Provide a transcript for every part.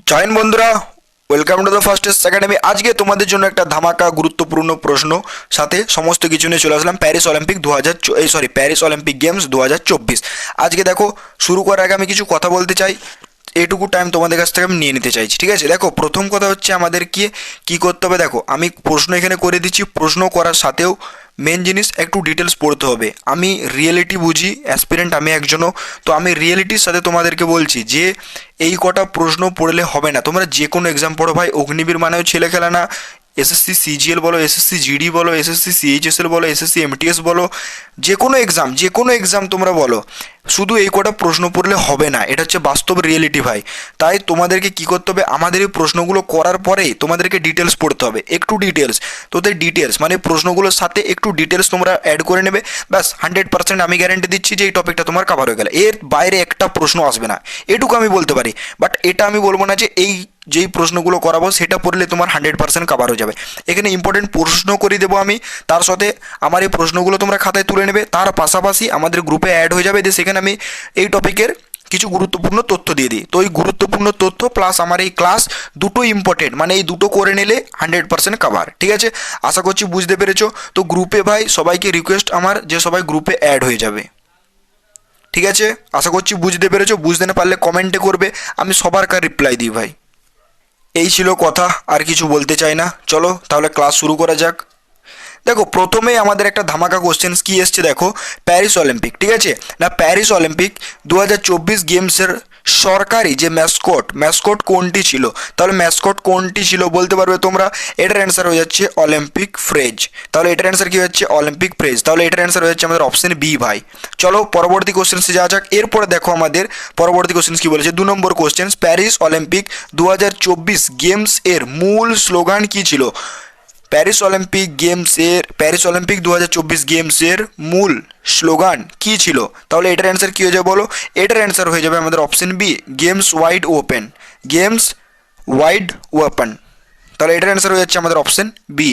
Join বন্ধুরা, welcome to the fastest academy. আজকে তোমাদের জন্য একটা ধামাকা গুরুত্বপূর্ণ প্রশ্ন সাথে সমস্ত কিছু নিয়ে চলে আসলাম Paris Olympic Paris Olympic games 2024। আজকে দেখো, শুরু করার আগে আমি কিছু কথা বলতে চাই, এইটুকু টাইম তোমাদের কাছ থেকে আমি নিয়ে নিতে চাইছি, ঠিক আছে? দেখো, প্রথম কথা হচ্ছে আমাদের কি করতে হবে। দেখো, আমি প্রশ্ন এখানে করে দিচ্ছি, প্রশ্ন করার সাথেও মেন জিনিস একটু ডিটেলস পড়তে হবে। আমি রিয়েলিটি বুঝি, অ্যাসপিরেন্ট আমি একজনও, তো আমি রিয়েলিটির সাথে তোমাদেরকে বলছি যে এই কটা প্রশ্ন পড়লে হবে না। তোমরা যে কোনো এক্সাম পড়ো ভাই, অগ্নিবীর মানেও ছেলে খেলা না। এসএসসি সিজিএল বলো, এসএসসি জিডি বলো, এসএসসি সিএইচএসএল বলো, এসএসসি এমটিএস বলো, যে কোনো এক্সাম তোমরা বলো, শুধু এই কটা প্রশ্ন পড়লে হবে না। এটা হচ্ছে বাস্তব রিয়েলিটি ভাই। তাই তোমাদেরকে কি করতে হবে, আমাদের এই প্রশ্নগুলো করার পরে তোমাদেরকে ডিটেলস পড়তে হবে, একটু ডিটেলস। তোদের ডিটেলস মানে প্রশ্নগুলোর সাথে একটু ডিটেলস তোমরা অ্যাড করে নেবে, ব্যাস 100% আমি গ্যারেন্টি দিচ্ছি যে এই টপিকটা তোমার কভার হয়ে গেলে। এর বাইরে একটা প্রশ্ন আসবে না, এটুকু আমি বলতে পারি। বাট এটা আমি বলবো না যে যেই প্রশ্নগুলো করাবো সেটা পড়লে তোমার 100% কভার হয়ে যাবে। এখানে ইম্পর্টেন্ট প্রশ্ন করে দেবো আমি, তার সাথে আমার এই প্রশ্নগুলো তোমরা খাতায় তুলে নেবে, তার পাশাপাশি আমাদের গ্রুপে অ্যাড হয়ে যাবে, যে সেখানে আমি এই টপিকের কিছু গুরুত্বপূর্ণ তথ্য দিয়ে দিই। তো এই গুরুত্বপূর্ণ তথ্য প্লাস আমার এই ক্লাস দুটো ইম্পর্টেন্ট, মানে এই দুটো করে নিলে 100% কভার, ঠিক আছে? আশা করছি বুঝতে পেরেছো। তো গ্রুপে ভাই সবাইকে রিকোয়েস্ট আমার যে সবাই গ্রুপে অ্যাড হয়ে যাবে, ঠিক আছে? আশা করছি বুঝতে পেরেছো। বুঝতে না পারলে কমেন্টে করবে, আমি সবার কার রিপ্লাই দিই ভাই। এই ছিল কথা, আর কিছু বলতে চাই না। চলো তাহলে ক্লাস শুরু করা যাক। দেখো, প্রথমেই আমাদের একটা ধামাকা কোশ্চেন্স কি এসছে দেখো, প্যারিস অলিম্পিক, ঠিক আছে না? প্যারিস অলিম্পিক 2024 গেমসের সরকারি যে ম্যাসকট কোনটি ছিল? তাহলে ম্যাসকট কোনটি ছিল বলতে পারবে তোমরা? এটার অ্যান্সার হয়ে যাচ্ছে অলিম্পিক ফ্রেজ। তাহলে এটার অ্যান্সার কি হচ্ছে? Olympic phrase. তাহলে এটার অ্যান্সার হয়ে যাচ্ছে আমাদের অপশন বি ভাই। চলো পরবর্তী কোশ্চেন্সে যাওয়া যাক। এরপরে দেখো আমাদের পরবর্তী কোশ্চেন্স কি বলেছে, 2 নম্বর কোশ্চেন্স, প্যারিস অলিম্পিক 2024 গেমস এর মূল স্লোগান কি ছিল? প্যারিস অলিম্পিক 2024 গেমসের মূল স্লোগান কি ছিল? তাহলে এটার অ্যান্সার কী হয়ে যাবে বলো? এটার অ্যান্সার হয়ে যাবে আমাদের option B, games wide open. তাহলে এটার অ্যান্সার হয়ে যাচ্ছে আমাদের অপশন বি।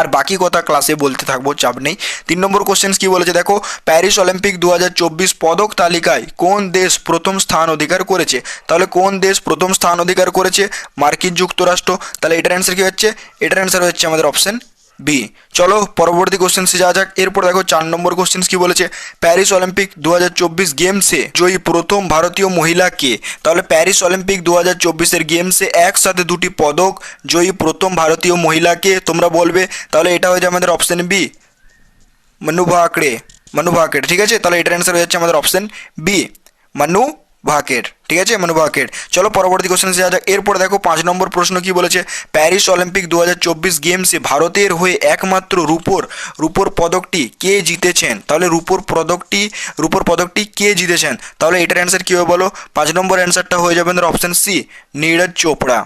আর বাকি কথা ক্লাসে বলতে থাকবো, চাপ নেই। 3 নম্বর কোশ্চেন কি বলেছে দেখো, প্যারিস অলিম্পিক 2024 পদক তালিকায় কোন দেশ প্রথম স্থান অধিকার করেছে? তাহলে কোন দেশ প্রথম স্থান অধিকার করেছে? মার্কিন যুক্তরাষ্ট্র। তাহলে এটার অ্যান্সার কি হচ্ছে? এটার অ্যান্সার হচ্ছে আমাদের অপশন বি। চলো পরবর্তী কোশ্চেন্সে যাওয়া যাক। এরপর দেখো 4 নম্বর কোশ্চেন কি বলেছে, প্যারিস অলিম্পিক 2024 গেমসে জয়ী প্রথম ভারতীয় মহিলা কে? তাহলে প্যারিস অলিম্পিক 2024 গেমসে একসাথে দুটি পদক জয়ী প্রথম ভারতীয় মহিলাকে তোমরা বলবে। তাহলে এটা হয়ে যায় আমাদের অপশন বি, মনু ভাকের, ঠিক আছে? তাহলে এটার অ্যান্সার হয়ে যাচ্ছে আমাদের অপশন বি, মনু ভাকের, ঠিক আছে? মনু ভাকের। চলো পরবর্তী কোশ্চেন যাওয়া যাক। এরপর দেখো 5 নম্বর প্রশ্ন কি বলেছে, প্যারিস অলিম্পিক 2024 গেমসে ভারতের হয়ে একমাত্র রূপোর পদকটি কে জিতেছেন? তাহলে রূপোর পদকটি কে জিতেছেন? তাহলে এটার অ্যান্সার কী হবে বলো? 5 নম্বর অ্যান্সারটা হয়ে যাবে আমাদের অপশন সি, নীরজ চোপড়া।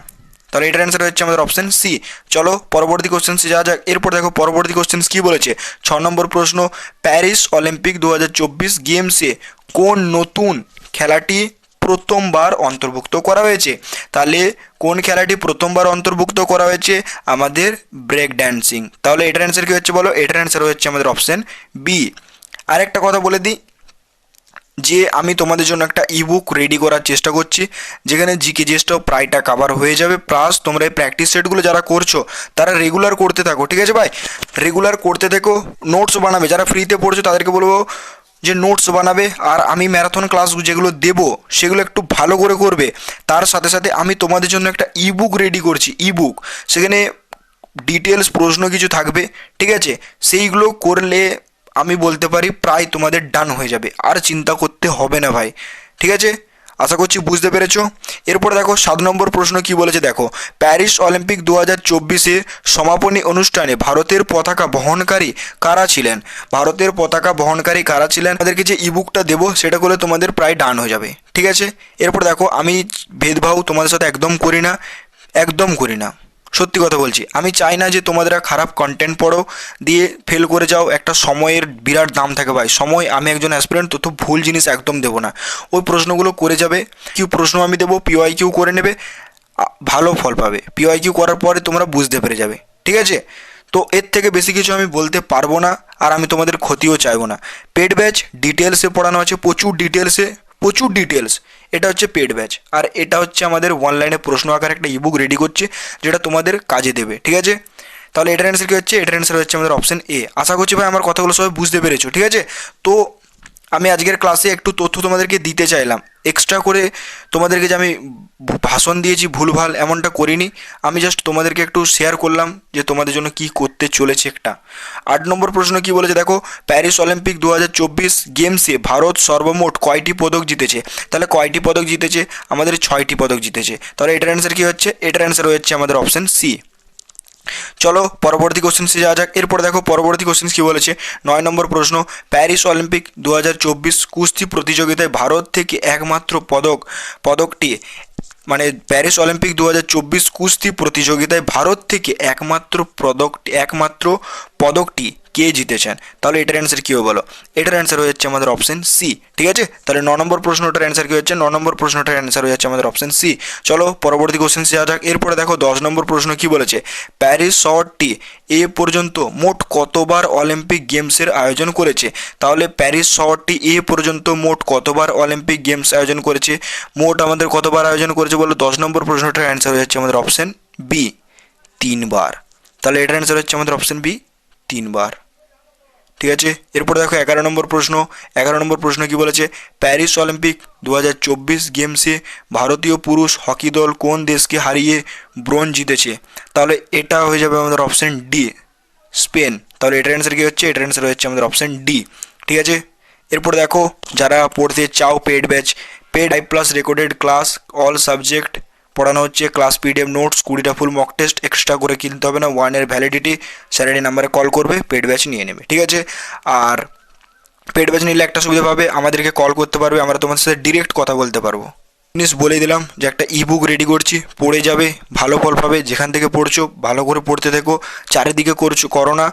তাহলে এটার অ্যান্সার হচ্ছে আমাদের অপশন সি। চলো পরবর্তী কোশ্চেন্সে যাওয়া যাক। এরপর দেখো পরবর্তী কোশ্চেন্স কি বলেছে, 6 নম্বর প্রশ্ন, প্যারিস অলিম্পিক 2024 গেমসে কোন নতুন খেলাটি প্রথমবার অন্তর্ভুক্ত করা হয়েছে? তাহলে কোন খেলাটি প্রথমবার অন্তর্ভুক্ত করা হয়েছে? আমাদের ব্রেক ড্যান্সিং। তাহলে এটার অ্যান্সার কি হচ্ছে বলো? এটার অ্যান্সার হচ্ছে আমাদের অপশন বি। আরেকটা কথা বলে দিই, যে আমি তোমাদের জন্য একটা ইবুক রেডি করার চেষ্টা করছি, যেখানে জিকে জিএসটাও প্রায়টা কভার হয়ে যাবে। প্লাস তোমরা এই প্র্যাকটিস সেটগুলো যারা করছো তারা রেগুলার করতে থাকো, ঠিক আছে ভাই? রেগুলার করতে থেকো, নোটস বানাবে। যারা ফ্রিতে পড়ছো তাদেরকে বলবো যে নোটস বানাবে, আর আমি ম্যারাথন ক্লাস যেগুলো দেবো সেগুলো একটু ভালো করে করবে। তার সাথে সাথে আমি তোমাদের জন্য একটা ইবুক রেডি করছি, সেখানে ডিটেলস প্রশ্ন কিছু থাকবে, ঠিক আছে? সেইগুলো করলে আমি বলতে পারি প্রায় তোমাদের ডান হয়ে যাবে, আর চিন্তা করতে হবে না ভাই, ঠিক আছে? আশা করছি বুঝতে পেরেছো। এরপর দেখো 7 নম্বর প্রশ্ন কি বলেছে দেখো, প্যারিস অলিম্পিক 2024 সমাপনী অনুষ্ঠানে ভারতের পতাকা বহনকারী কারা ছিলেন? তাদেরকে যে ইবুকটা দেবো সেটা করলে তোমাদের প্রায় ডান হয়ে যাবে, ঠিক আছে? এরপর দেখো, আমি ভেদভাব তোমাদের সাথে একদম করি না, সত্যি কথা বলছি। আমি চাই না যে তোমাদের খারাপ কন্টেন্ট পড়ো দিয়ে ফেল করে যাও। একটা সময়ের বিরাট দাম থাকে ভাই, সময়। আমি একজন অ্যাসপিরেন্ট, তো ভুল জিনিস একদম দেবো না। ওই প্রশ্নগুলো করে যাবে, প্রশ্ন আমি দেবো, PYQ করে নেবে, ভালো ফল পাবে। PYQ করার পরে তোমরা বুঝতে পেরে যাবে, ঠিক আছে? তো এর থেকে বেশি কিছু আমি বলতে পারবো না, আর আমি তোমাদের ক্ষতিও চাইবো না। পেড ব্যাচ ডিটেলসে পড়ানো আছে, প্রচুর ডিটেলস। এটা হচ্ছে পেড ব্যাচ, আর এটা হচ্ছে আমাদের অনলাইনে প্রশ্ন আকারে একটা ইবুক রেডি করছে যেটা তোমাদের কাজে দেবে, ঠিক আছে। তাহলে এটার অ্যান্সার কী হচ্ছে, এটার অ্যান্সার হচ্ছে আমাদের অপশন এ। আশা করছি ভাই আমার কথাগুলো সবাই বুঝতে পেরেছো, ঠিক আছে। তো আমি আজকের ক্লাসে একটু তথ্য তোমাদেরকে দিতে চাইলাম, এক্সট্রা করে তোমাদেরকে যে আমি ভাষণ দিয়েছি ভুলভাল এমনটা করিনি, আমি জাস্ট তোমাদেরকে একটু শেয়ার করলাম যে তোমাদের জন্য কি করতে চলেছে একটা। 8 নম্বর প্রশ্ন কি বলেছে দেখো, প্যারিস অলিম্পিক 2024 গেমসে ভারত সর্বমোট কয়টি পদক জিতেছে? তাহলে কয়টি পদক জিতেছে? আমাদের 6টি পদক জিতেছে। তাহলে এটার অ্যান্সার কী হচ্ছে, এটার অ্যান্সার হচ্ছে আমাদের অপশন সি। চলো পরবর্তী কোশ্চেন্সে যাওয়া যাক। এরপর দেখো পরবর্তী কোশ্চেন্স কি বলেছে, 9 নম্বর প্রশ্ন, প্যারিস অলিম্পিক 2024 কুস্তি প্রতিযোগিতায় ভারত থেকে একমাত্র পদকটি মানে প্যারিস অলিম্পিক 2024 কুস্তি প্রতিযোগিতায় ভারত থেকে একমাত্র পদকটি কে জিতেছেন? তাহলে এটার অ্যান্সার কী হবে বলো? এটার অ্যান্সার হয়ে যাচ্ছে আমাদের অপশন সি, ঠিক আছে। তাহলে 9 নম্বর প্রশ্নটার অ্যান্সার কী হচ্ছে, 9 নম্বর প্রশ্নটার অ্যান্সার হয়ে যাচ্ছে আমাদের অপশন সি। চলো পরবর্তী কোশ্চেন যাওয়া যাক। এরপরে দেখো 10 নম্বর প্রশ্ন কি বলেছে, প্যারিস শহরটি এ পর্যন্ত মোট কতবার অলিম্পিক গেমসের আয়োজন করেছে? তাহলে প্যারিস শহরটি এ পর্যন্ত মোট কতবার অলিম্পিক গেমস আয়োজন করেছে? মোট আমাদের কতবার আয়োজন করেছে বলো? 10 নম্বর প্রশ্নটার অ্যান্সার হয়ে যাচ্ছে আমাদের অপশন বি, 3বার। তাহলে এটার অ্যান্সার হচ্ছে আমাদের অপশন বি, 3বার, ঠিক আছে। এরপর দেখো 11 নম্বর প্রশ্ন। 11 নম্বর প্রশ্ন কি বলেছে, প্যারিস অলিম্পিক 2024 গেমসে ভারতীয় পুরুষ হকি দল কোন দেশকে হারিয়ে ব্রোঞ্জ জিতেছে? তাহলে এটা হয়ে যাবে আমাদের অপশন ডি, স্পেন। তাহলে এটার অ্যান্সার কি হচ্ছে, এটার অ্যান্সার হচ্ছে আমাদের অপশন ডি, ঠিক আছে। এরপর দেখো যারা পড়তে চাও paid batch, paid 5+ recorded class, all subject পড়ানো হচ্ছে, ক্লাস পিডিএফ নোটস, 20টা ফুল মক টেস্ট, এক্সট্রা করে কিনতে হবে না, 1 এর ভ্যালিডিটি, স্যালারি নাম্বারে কল করবে, পেড ব্যাচ নিয়ে নেবে, ঠিক আছে। আর পেড ব্যাচ নিলে একটা সুবিধা পাবে, আমাদেরকে কল করতে পারবে, আমরা তোমাদের সাথে ডিরেক্ট কথা বলতে পারবো। জিনিস বলে দিলাম যে একটা ইবুক রেডি করছি, পড়ে যাবে, ভালো ফল পাবে। যেখান থেকে পড়ছো ভালো করে পড়তে থেকো, চারিদিকে করো না,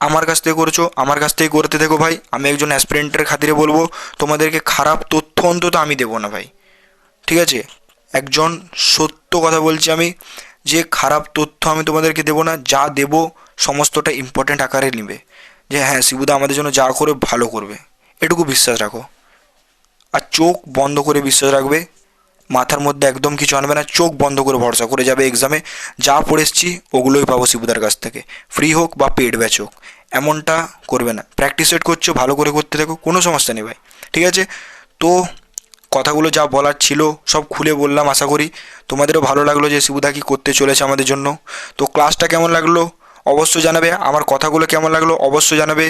আমার কাছ থেকে করছো, আমার কাছ থেকে করতে থেকো ভাই। আমি একজন অ্যাসপিরেন্টের খাতিরে বলবো, তোমাদেরকে খারাপ তথ্য অন্তত আমি দেবো না ভাই, ঠিক আছে। একজন সত্য কথা বলছি আমি, যে খারাপ তথ্য আমি তোমাদেরকে দেবো না, যা দেবো সমস্তটা ইম্পর্ট্যান্ট আকারে নেবে, যে হ্যাঁ শিবুদা আমাদের জন্য যা করে ভালো করবে, এটুকু বিশ্বাস রাখো। আর চোখ বন্ধ করে বিশ্বাস রাখবে, মাথার মধ্যে একদম কিছু আনবে না, চোখ বন্ধ করে ভরসা করে যাবে এক্সামে, যা পড়ে এসছি ওগুলোই পাবো শিবুদার কাছ থেকে, ফ্রি হোক বা পেড ব্যাচ হোক, এমনটা করবে না। প্র্যাকটিস সেট করছো, ভালো করে করতে থাকো, কোনো সমস্যা নেই ভাই, ঠিক আছে। তো কথাগুলো যা বলার ছিল সব খুলে বললাম, আশা করি তোমাদেরও ভালো লাগলো যে শিবুদা কী করতে চলেছে আমাদের জন্য। তো ক্লাসটা কেমন লাগলো অবশ্যই জানাবে, আমার কথাগুলো কেমন লাগলো অবশ্যই জানাবে,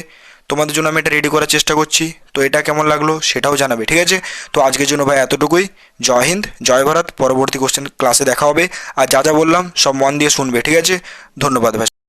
তোমাদের জন্য আমি এটা রেডি করার চেষ্টা করছি, তো এটা কেমন লাগলো সেটাও জানাবে, ঠিক আছে। তো আজকের জন্য ভাই এতটুকুই, জয় হিন্দ, জয় ভারত। পরবর্তী কোশ্চেন ক্লাসে দেখা হবে, আর যা যা বললাম সব মন দিয়ে শুনবে, ঠিক আছে। ধন্যবাদ ভাই।